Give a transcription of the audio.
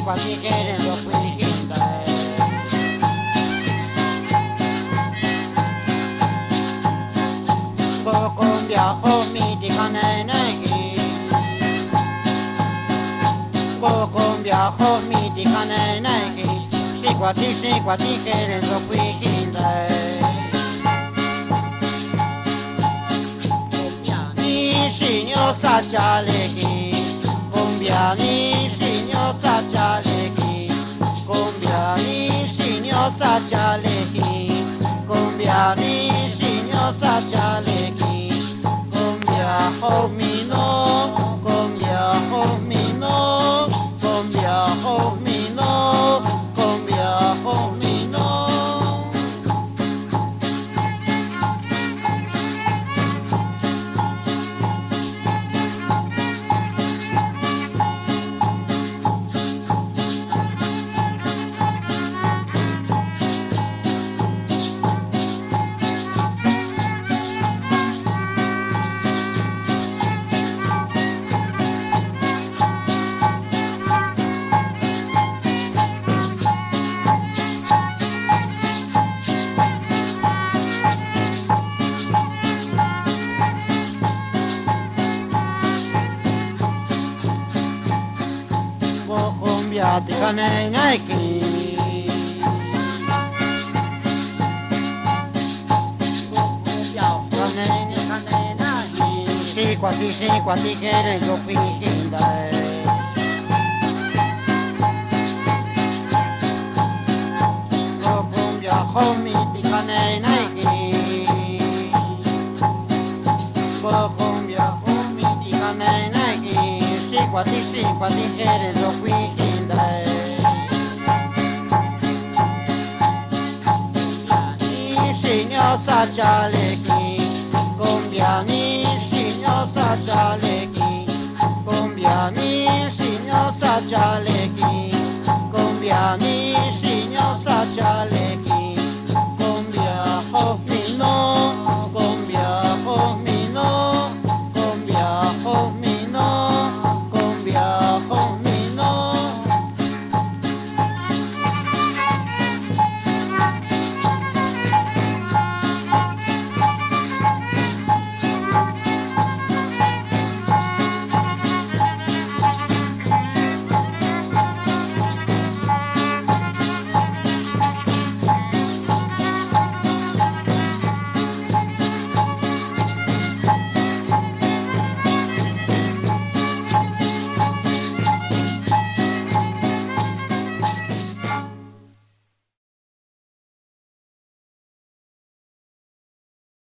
kwa tikere lo kwihinda Bokombia homi dikanenegi Bokombia homi dikanenegi Shikwa tikere lo kwihinda Niño sachaleki Cumbia niño sachaleki Cumbia niño sachaleki Cumbia niño sachaleki Cumbia homino Cumbia homino Cumbia homino Cumbia homino Cumbia tikaneneki Shikwa tikere lo kwihinda Cumbia homi tikaneneki Cumbia homi tikaneneki Shikwa tikere lo kwihinda Niño sachale